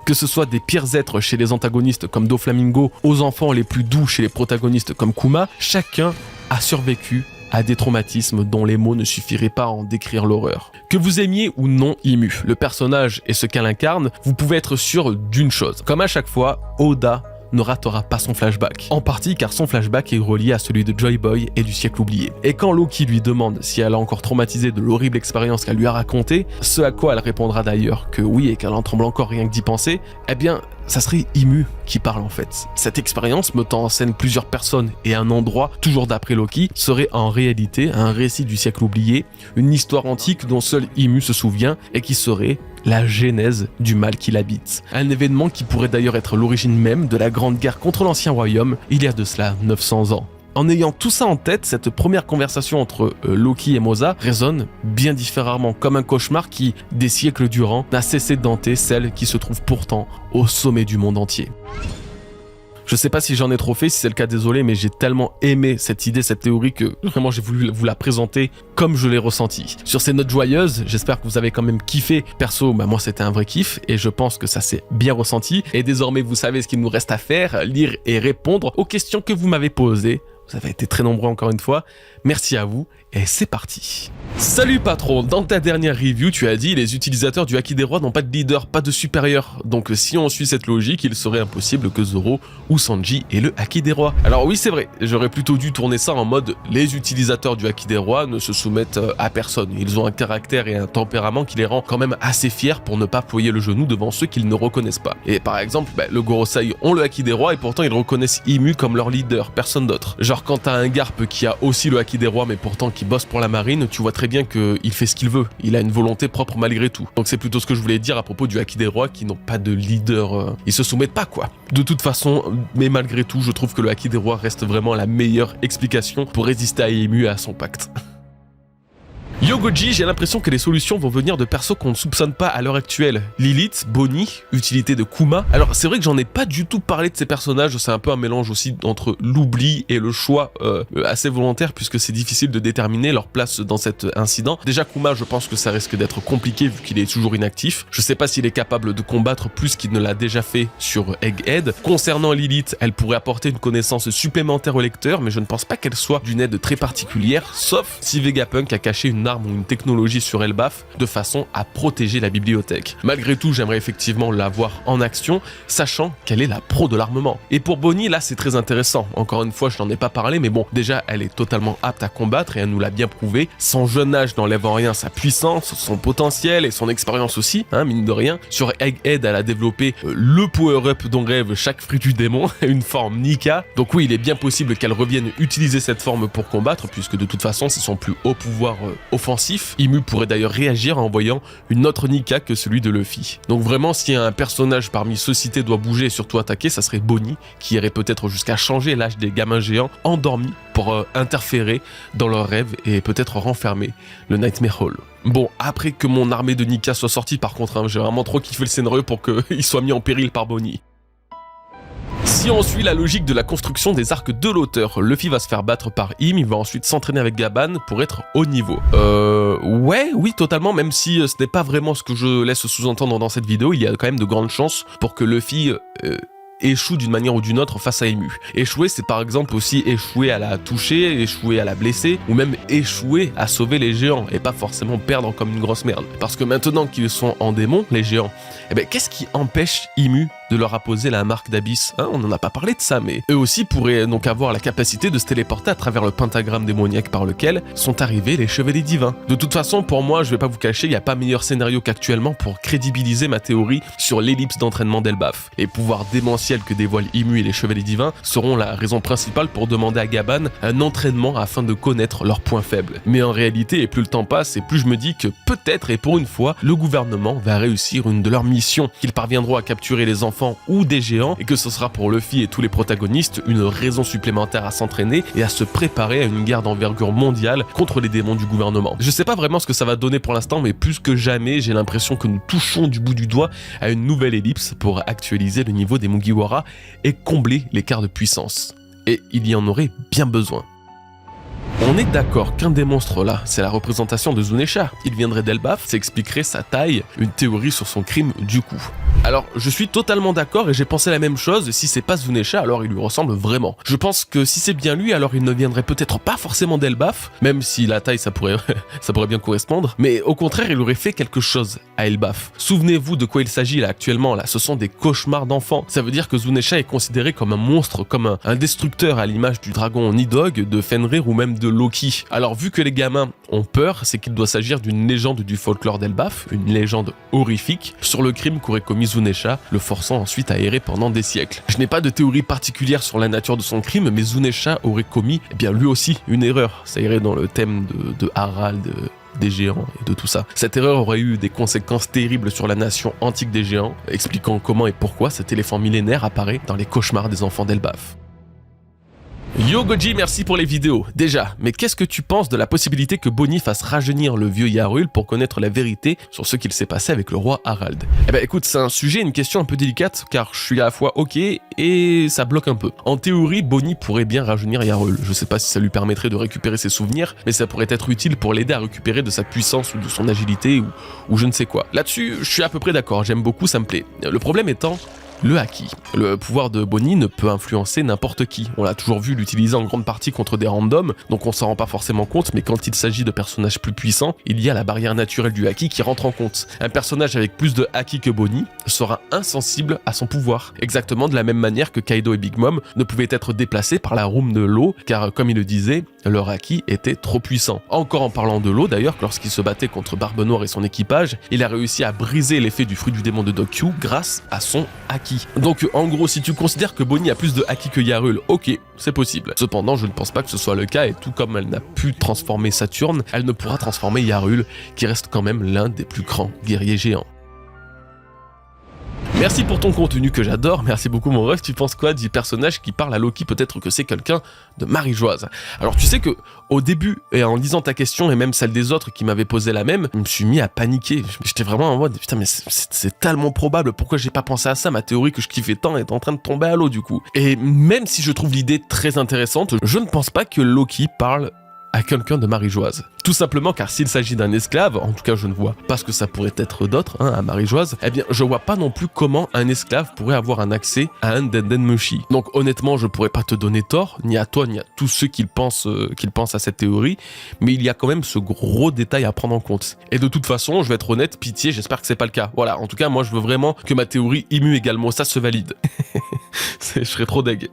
Que ce soit des pires êtres chez les antagonistes comme Doflamingo, aux enfants les plus doux chez les protagonistes comme Kuma, chacun a survécu à des traumatismes dont les mots ne suffiraient pas à en décrire l'horreur. Que vous aimiez ou non Ymue, le personnage et ce qu'elle incarne, vous pouvez être sûr d'une chose. Comme à chaque fois, Oda ne ratera pas son flashback. En partie car son flashback est relié à celui de Joy Boy et du siècle oublié. Et quand Loki lui demande si elle a encore traumatisé de l'horrible expérience qu'elle lui a racontée, ce à quoi elle répondra d'ailleurs que oui et qu'elle en tremble encore rien que d'y penser, eh bien, ça serait Ymue qui parle en fait. Cette expérience mettant en scène plusieurs personnes et un endroit, toujours d'après Loki, serait en réalité un récit du siècle oublié, une histoire antique dont seul Ymue se souvient et qui serait la genèse du mal qui l'habite. Un événement qui pourrait d'ailleurs être l'origine même de la grande guerre contre l'ancien royaume, il y a de cela 900 ans. En ayant tout ça en tête, cette première conversation entre Loki et Mossa résonne bien différemment, comme un cauchemar qui, des siècles durant, n'a cessé d'hanter celle qui se trouve pourtant au sommet du monde entier. Je sais pas si j'en ai trop fait, si c'est le cas désolé, mais j'ai tellement aimé cette idée, cette théorie que vraiment j'ai voulu vous la présenter comme je l'ai ressenti. Sur ces notes joyeuses, j'espère que vous avez quand même kiffé. Perso, moi c'était un vrai kiff et je pense que ça s'est bien ressenti. Et désormais vous savez ce qu'il nous reste à faire, lire et répondre aux questions que vous m'avez posées. Vous avez été très nombreux encore une fois. Merci à vous et c'est parti. Salut patron, dans ta dernière review, tu as dit les utilisateurs du Haki des Rois n'ont pas de leader, pas de supérieur. Donc si on suit cette logique, il serait impossible que Zoro ou Sanji aient le Haki des Rois. Alors oui, c'est vrai, j'aurais plutôt dû tourner ça en mode les utilisateurs du Haki des Rois ne se soumettent à personne. Ils ont un caractère et un tempérament qui les rend quand même assez fiers pour ne pas ployer le genou devant ceux qu'ils ne reconnaissent pas. Et par exemple, le Gorosei ont le Haki des Rois et pourtant ils reconnaissent Ymue comme leur leader, personne d'autre. Genre quand t'as un Garp qui a aussi le Haki des Rois mais pourtant qui bosse pour la marine, tu vois très bien qu'il fait ce qu'il veut. Il a une volonté propre malgré tout. Donc c'est plutôt ce que je voulais dire à propos du Haki des Rois qui n'ont pas de leader. Ils se soumettent pas quoi. De toute façon, mais malgré tout, je trouve que le Haki des Rois reste vraiment la meilleure explication pour résister à Ymue et à son pacte. Yogoji, j'ai l'impression que les solutions vont venir de persos qu'on ne soupçonne pas à l'heure actuelle. Lilith, Bonnie, utilité de Kuma. Alors c'est vrai que j'en ai pas du tout parlé de ces personnages, c'est un peu un mélange aussi entre l'oubli et le choix assez volontaire puisque c'est difficile de déterminer leur place dans cet incident. Déjà Kuma, je pense que ça risque d'être compliqué vu qu'il est toujours inactif. Je sais pas s'il est capable de combattre plus qu'il ne l'a déjà fait sur Egghead. Concernant Lilith, elle pourrait apporter une connaissance supplémentaire au lecteur, mais je ne pense pas qu'elle soit d'une aide très particulière, sauf si Vegapunk a caché une arme ou une technologie sur Elbaf de façon à protéger la bibliothèque. Malgré tout, j'aimerais effectivement la voir en action, sachant qu'elle est la pro de l'armement. Et pour Bonnie, là c'est très intéressant. Encore une fois, je n'en ai pas parlé, mais bon, déjà elle est totalement apte à combattre et elle nous l'a bien prouvé. Son jeune âge n'enlève en rien sa puissance, son potentiel et son expérience aussi, mine de rien. Sur Egghead, elle a développé le power-up dont rêve chaque fruit du démon, une forme Nika. Donc oui, il est bien possible qu'elle revienne utiliser cette forme pour combattre, puisque de toute façon c'est son plus haut pouvoir offensif. Ymue pourrait d'ailleurs réagir en voyant une autre Nika que celui de Luffy. Donc vraiment, si un personnage parmi ceux cités doit bouger et surtout attaquer, ça serait Bonnie, qui irait peut-être jusqu'à changer l'âge des gamins géants endormis pour interférer dans leurs rêves et peut-être renfermer le Nightmare Hall. Bon, après que mon armée de Nika soit sortie par contre, j'ai vraiment trop kiffé le scénario pour qu'il soit mis en péril par Bonnie. Si on suit la logique de la construction des arcs de l'auteur, Luffy va se faire battre par Im, il va ensuite s'entraîner avec Gaban pour être haut niveau. Oui, totalement, même si ce n'est pas vraiment ce que je laisse sous-entendre dans cette vidéo, il y a quand même de grandes chances pour que Luffy échoue d'une manière ou d'une autre face à Ymue. Échouer, c'est par exemple aussi échouer à la toucher, échouer à la blesser, ou même échouer à sauver les géants, et pas forcément perdre comme une grosse merde. Parce que maintenant qu'ils sont en démon, les géants, qu'est-ce qui empêche Ymue de leur apposer la marque d'Abyss, hein, on n'en a pas parlé de ça, mais eux aussi pourraient donc avoir la capacité de se téléporter à travers le pentagramme démoniaque par lequel sont arrivés les chevaliers divins. De toute façon, pour moi, je vais pas vous cacher, il n'y a pas meilleur scénario qu'actuellement pour crédibiliser ma théorie sur l'ellipse d'entraînement d'Elbaf. Les pouvoirs démentiels que dévoilent Imu et les chevaliers divins seront la raison principale pour demander à Gaban un entraînement afin de connaître leurs points faibles. Mais en réalité, et plus le temps passe, et plus je me dis que peut-être et pour une fois, le gouvernement va réussir une de leurs missions, qu'ils parviendront à capturer les enfants ou des géants, et que ce sera pour Luffy et tous les protagonistes une raison supplémentaire à s'entraîner et à se préparer à une guerre d'envergure mondiale contre les démons du gouvernement. Je sais pas vraiment ce que ça va donner pour l'instant, mais plus que jamais, j'ai l'impression que nous touchons du bout du doigt à une nouvelle ellipse pour actualiser le niveau des Mugiwara et combler l'écart de puissance. Et il y en aurait bien besoin. On est d'accord qu'un des monstres là, c'est la représentation de Zunesha. Il viendrait d'Elbaf, ça expliquerait sa taille, une théorie sur son crime du coup. Alors, je suis totalement d'accord et j'ai pensé la même chose, si c'est pas Zunesha, alors il lui ressemble vraiment. Je pense que si c'est bien lui, alors il ne viendrait peut-être pas forcément d'Elbaf, même si la taille ça pourrait bien correspondre, mais au contraire il aurait fait quelque chose à Elbaf. Souvenez-vous de quoi il s'agit là actuellement, là, ce sont des cauchemars d'enfants. Ça veut dire que Zunesha est considéré comme un monstre, comme un destructeur à l'image du dragon Nidhogg, de Fenrir ou même de Loki. Alors vu que les gamins ont peur, c'est qu'il doit s'agir d'une légende du folklore d'Elbaf, une légende horrifique, sur le crime qu'aurait commis Zunesha, le forçant ensuite à errer pendant des siècles. Je n'ai pas de théorie particulière sur la nature de son crime, mais Zunesha aurait commis, eh bien lui aussi, une erreur. Ça irait dans le thème de Harald, des géants et de tout ça. Cette erreur aurait eu des conséquences terribles sur la nation antique des géants, expliquant comment et pourquoi cet éléphant millénaire apparaît dans les cauchemars des enfants d'Elbaf. Yo Goji, merci pour les vidéos. Déjà, mais qu'est-ce que tu penses de la possibilité que Bonnie fasse rajeunir le vieux Yarul pour connaître la vérité sur ce qu'il s'est passé avec le roi Harald? Eh ben écoute, c'est un sujet, une question un peu délicate, car je suis à la fois ok et ça bloque un peu. En théorie, Bonnie pourrait bien rajeunir Yarul. Je sais pas si ça lui permettrait de récupérer ses souvenirs, mais ça pourrait être utile pour l'aider à récupérer de sa puissance ou de son agilité ou je ne sais quoi. Là-dessus, je suis à peu près d'accord, j'aime beaucoup, ça me plaît. Le problème étant le haki. Le pouvoir de Bonnie ne peut influencer n'importe qui. On l'a toujours vu l'utiliser en grande partie contre des randoms, donc on s'en rend pas forcément compte, mais quand il s'agit de personnages plus puissants, il y a la barrière naturelle du haki qui rentre en compte. Un personnage avec plus de haki que Bonnie sera insensible à son pouvoir. Exactement de la même manière que Kaido et Big Mom ne pouvaient être déplacés par la room de l'eau, car comme il le disait, leur haki était trop puissant. Encore en parlant de l'eau d'ailleurs, lorsqu'il se battait contre Barbe Noire et son équipage, il a réussi à briser l'effet du fruit du démon de Dokkyu grâce à son haki. Donc en gros, si tu considères que Bonnie a plus de haki que Yarul, ok, c'est possible. Cependant, je ne pense pas que ce soit le cas, et tout comme elle n'a pu transformer Saturne, elle ne pourra transformer Yarul, qui reste quand même l'un des plus grands guerriers géants. Merci pour ton contenu que j'adore, merci beaucoup mon ref. Tu penses quoi du personnage qui parle à Loki? Peut-être que c'est quelqu'un de marie-joise. Alors tu sais que au début, et en lisant ta question et même celle des autres qui m'avaient posé la même, je me suis mis à paniquer. J'étais vraiment en mode putain mais c'est tellement probable, pourquoi j'ai pas pensé à ça? Ma théorie que je kiffais tant est en train de tomber à l'eau du coup. Et même si je trouve l'idée très intéressante, je ne pense pas que Loki parle à quelqu'un de marie-joise. Tout simplement car s'il s'agit d'un esclave, en tout cas je ne vois pas ce que ça pourrait être d'autre, à marie-joise, eh bien je vois pas non plus comment un esclave pourrait avoir un accès à un Dendenmushi. Donc honnêtement je pourrais pas te donner tort, ni à toi ni à tous ceux qui pensent à cette théorie, mais il y a quand même ce gros détail à prendre en compte. Et de toute façon, je vais être honnête, pitié, j'espère que c'est pas le cas. Voilà, en tout cas moi je veux vraiment que ma théorie Imu également ça se valide. Je serais trop deg.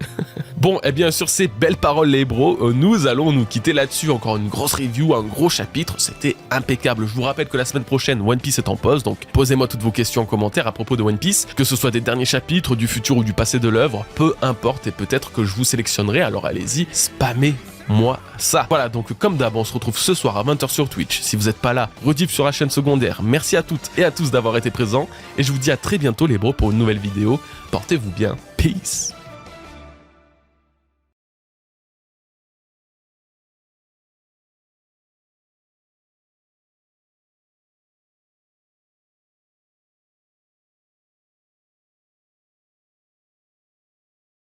Bon, et bien sur ces belles paroles les bros, nous allons nous quitter là-dessus. Encore une grosse review, un gros chapitre, c'était impeccable. Je vous rappelle que la semaine prochaine, One Piece est en pause, donc posez-moi toutes vos questions en commentaire à propos de One Piece, que ce soit des derniers chapitres, du futur ou du passé de l'œuvre, peu importe, et peut-être que je vous sélectionnerai, alors allez-y, spammez-moi ça. Voilà, donc comme d'hab, on se retrouve ce soir à 20h sur Twitch. Si vous n'êtes pas là, rediff sur la chaîne secondaire. Merci à toutes et à tous d'avoir été présents, et je vous dis à très bientôt les bros pour une nouvelle vidéo. Portez-vous bien, peace.